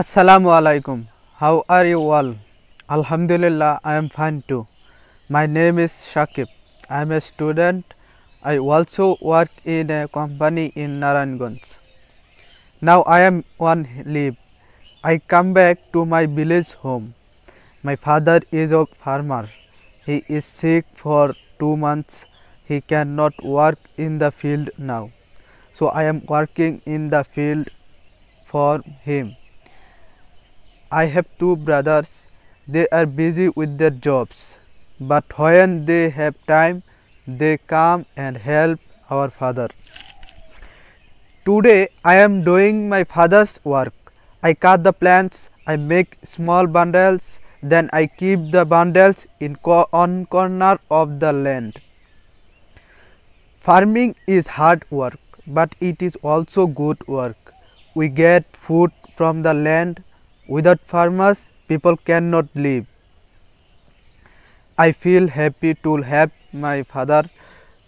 Assalamu alaikum. How are you all? Alhamdulillah, I am fine too. My name is Shakib. I am a student. I also work in a company in Narayanganj. Now I am on leave. I come back to my village home. My father is a farmer. He is sick for 2 months. He cannot work in the field now. So I am working in the field for him. I have two brothers. They are busy with their jobs, but when they have time, they come and help our father. Today I am doing my father's work. I cut the plants, I make small bundles, then I keep the bundles in on corner of the land. Farming is hard work, but it is also good work. We get food from the land. Without farmers, people cannot live. I feel happy to help my father.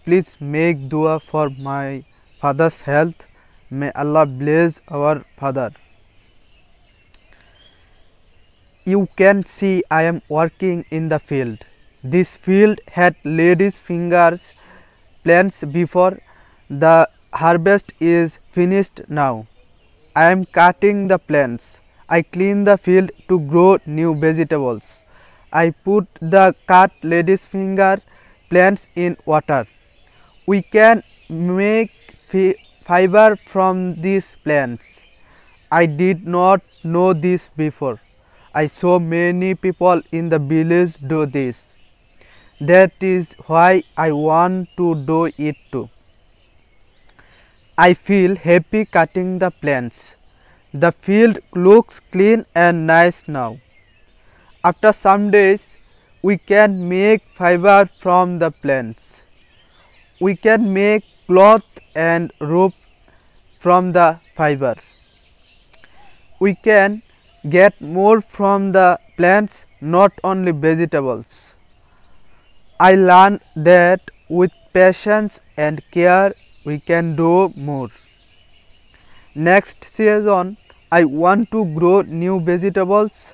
Please make dua for my father's health. May Allah bless our father. You can see I am working in the field. This field had ladies' fingers plants before. The harvest is finished now. I am cutting the plants. I clean the field to grow new vegetables. I put the cut lady's finger plants in water. We can make fiber from these plants. I did not know this before. I saw many people in the village do this. That is why I want to do it too. I feel happy cutting the plants. The field looks clean and nice now. After some days, we can make fiber from the plants. We can make cloth and rope from the fiber. We can get more from the plants, not only vegetables. I learned that with patience and care, we can do more. Next season, I want to grow new vegetables.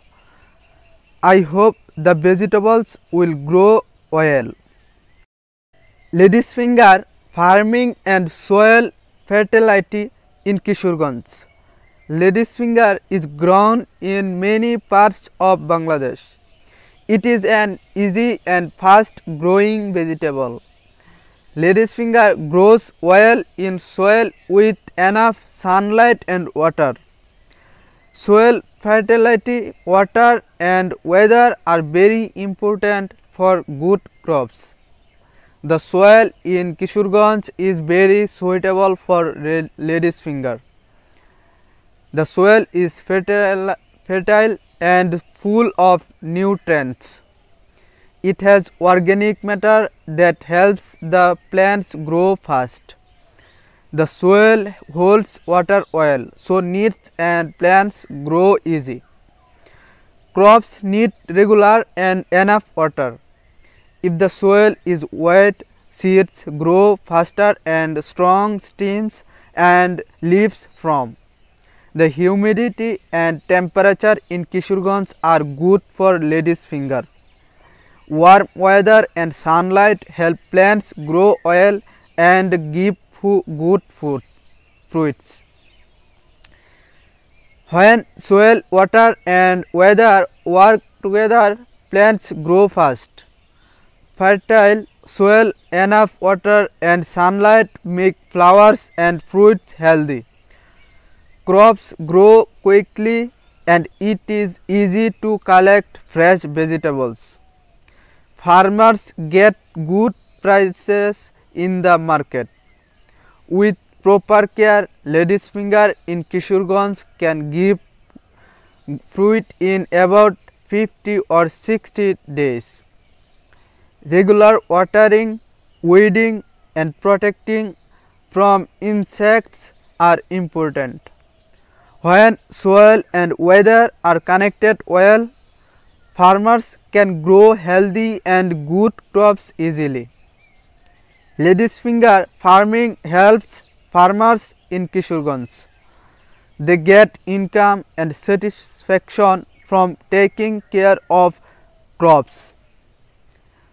I hope the vegetables will grow well. Ladies finger farming and soil fertility in Kishorganj. Ladies finger is grown in many parts of Bangladesh. It is an easy and fast growing vegetable. Ladies finger grows well in soil with enough sunlight and water. Soil fertility, water and weather are very important for good crops. The soil in Kishorganj is very suitable for ladies finger. The soil is fertile and full of nutrients. It has organic matter that helps the plants grow fast. The soil holds water well, so needs and plants grow easy. Crops need regular and enough water. If the soil is wet, seeds grow faster and strong stems and leaves form. The humidity and temperature in Kishorganj are good for ladies finger. Warm weather and sunlight help plants grow well and give good fruits. When soil, water and weather work together, plants grow fast. Fertile soil, enough water and sunlight make flowers and fruits healthy. Crops grow quickly and it is easy to collect fresh vegetables. Farmers get good prices in the market. With proper care, ladies finger in Kishorganj can give fruit in about 50 or 60 days. Regular watering, weeding and protecting from insects are important. When soil and weather are connected well, farmers can grow healthy and good crops easily. Ladies finger farming helps farmers in Kishorganj. They get income and satisfaction from taking care of crops.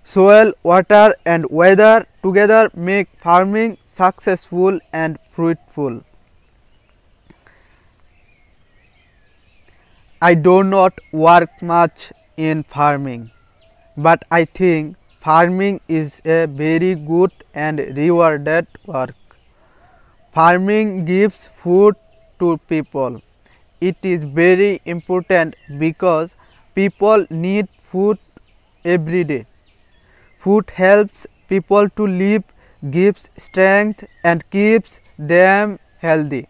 Soil, water and weather together make farming successful and fruitful. I do not work much in farming, but I think farming is a very good and rewarded work. Farming gives food to people. It is very important because people need food every day. Food helps people to live, gives strength and keeps them healthy.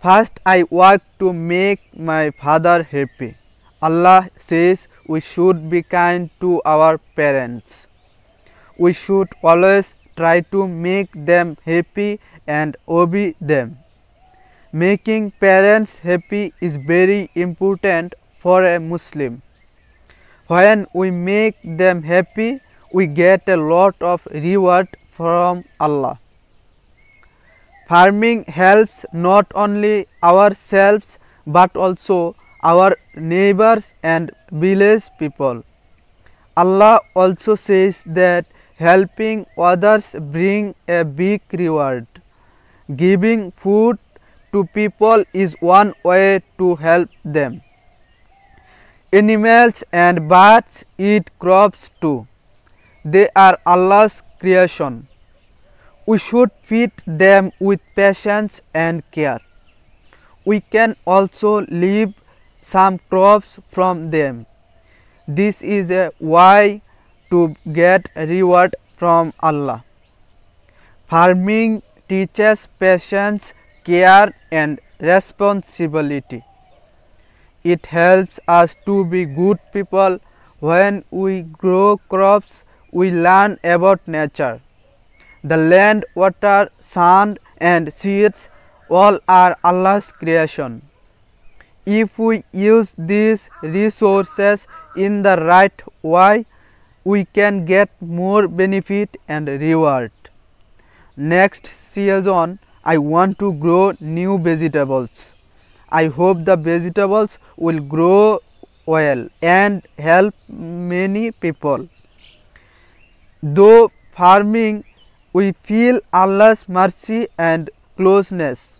First, I work to make my father happy. Allah says we should be kind to our parents. We should always try to make them happy and obey them. Making parents happy is very important for a Muslim. When we make them happy, we get a lot of reward from Allah. Farming helps not only ourselves but also our neighbors and village people. Allah also says that helping others bring a big reward. Giving food to people is one way to help them. Animals and birds eat crops too. They are Allah's creation. We should feed them with patience and care. We can also leave some crops from them. This is a way to get reward from Allah. Farming teaches patience, care and responsibility. It helps us to be good people. When we grow crops, we learn about nature. The land, water, sun and seeds all are Allah's creation. If we use these resources in the right way, we can get more benefit and reward. Next season, I want to grow new vegetables. I hope the vegetables will grow well and help many people. Though farming, we feel Allah's mercy and closeness.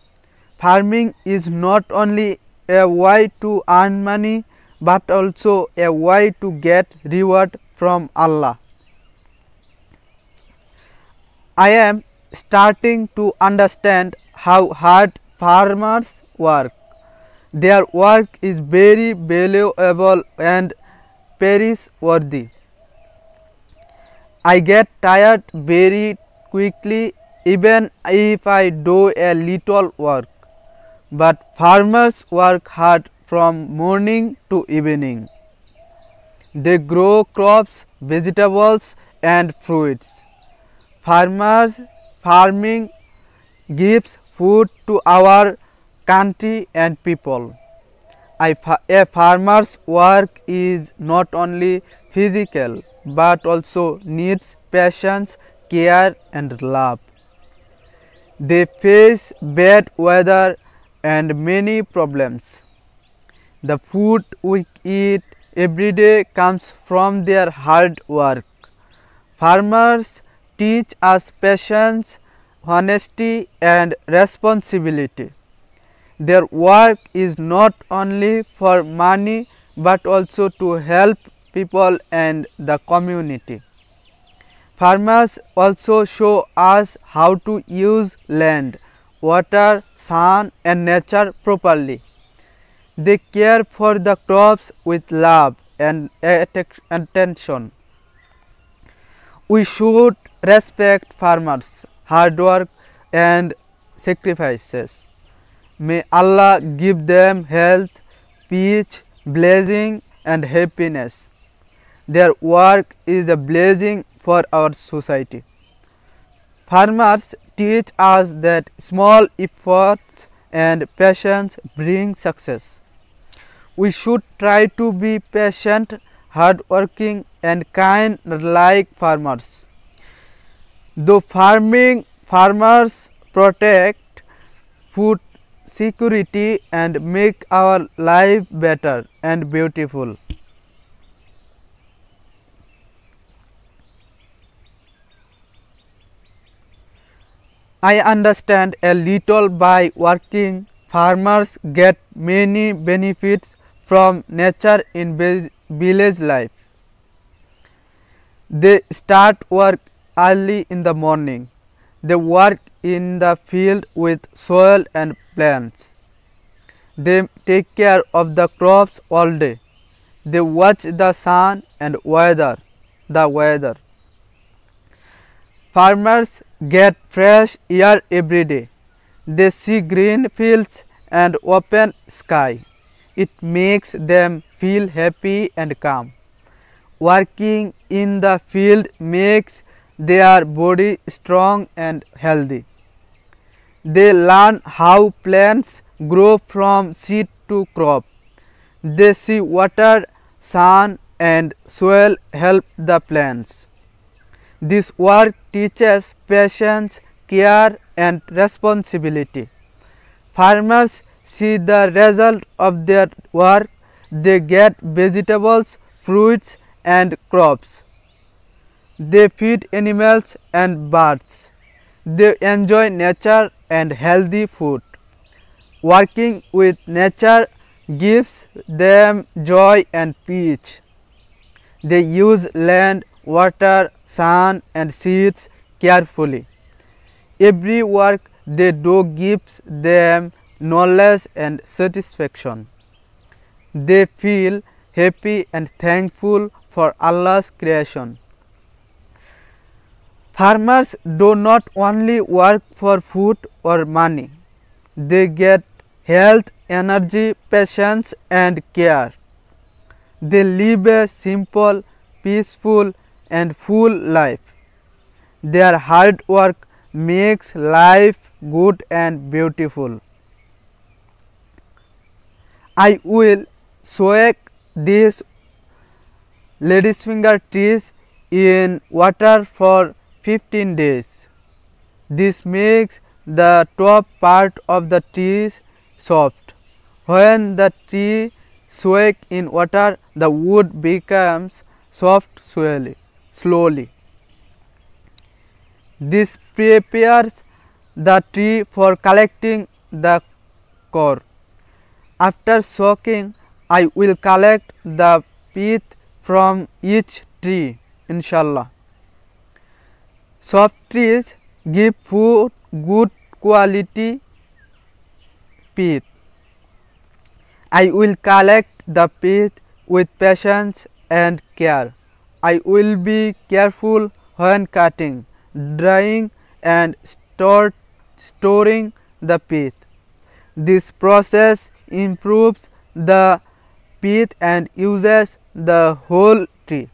Farming is not only a way to earn money but also a way to get reward from Allah. I am starting to understand how hard farmers work. Their work is very valuable and praiseworthy. I get tired very quickly even if I do a little work. But farmers work hard from morning to evening. They grow crops, vegetables and fruits. Farming gives food to our country and people. A farmer's work is not only physical but also needs patience, care and love. They face bad weather and many problems. The food we eat every day comes from their hard work. Farmers teach us patience, honesty and responsibility. Their work is not only for money but also to help people and the community. Farmers also show us how to use land, water, sun and nature properly. They care for the crops with love and attention. We should respect farmers' hard work and sacrifices. May Allah give them health, peace, blessing and happiness. Their work is a blessing for our society. Farmers teach us that small efforts and patience bring success. We should try to be patient, hardworking and kind like farmers. Though farmers protect food security and make our life better and beautiful. I understand a little by working. Farmers get many benefits from nature in village life. They start work early in the morning. They work in the field with soil and plants. They take care of the crops all day. They watch the sun and the weather. Farmers get fresh air every day. They see green fields and open sky. It makes them feel happy and calm. Working in the field makes their body strong and healthy. They learn how plants grow from seed to crop. They see water, sun and soil help the plants. This work teaches patience, care and responsibility. Farmers see the result of their work. They get vegetables, fruits and crops. They feed animals and birds. They enjoy nature and healthy food. Working with nature gives them joy and peace. They use land, water, sun and seeds carefully. Every work they do gives them knowledge and satisfaction. They feel happy and thankful for Allah's creation. Farmers do not only work for food or money. They get health, energy, patience and care. They live a simple, peaceful and full life. Their hard work makes life good and beautiful. I will soak these ladyfinger trees in water for 15 days. This makes the top part of the tree soft. When the tree soaks in water, the wood becomes soft slowly. This prepares the tree for collecting the core. After soaking, I will collect the pith from each tree, inshallah. Soft trees give food good quality pith. I will collect the pith with patience and care. I will be careful when cutting, drying and storing the pith. This process improves the pith and uses the whole tree.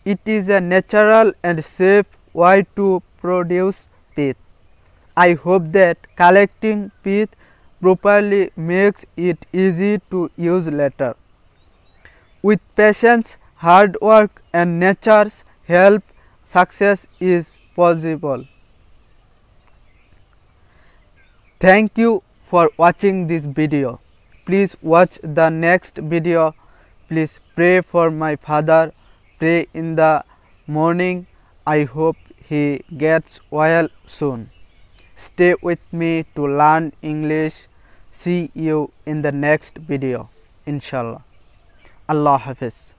It is a natural and safe way to produce pith. I hope that collecting pith properly makes it easy to use later. With patience, hard work and nature's help, success is possible. Thank you for watching this video. Please watch the next video. Please pray for my father. Pray in the morning. I hope he gets well soon. Stay with me to learn English. See you in the next video, inshallah. Allah Hafiz.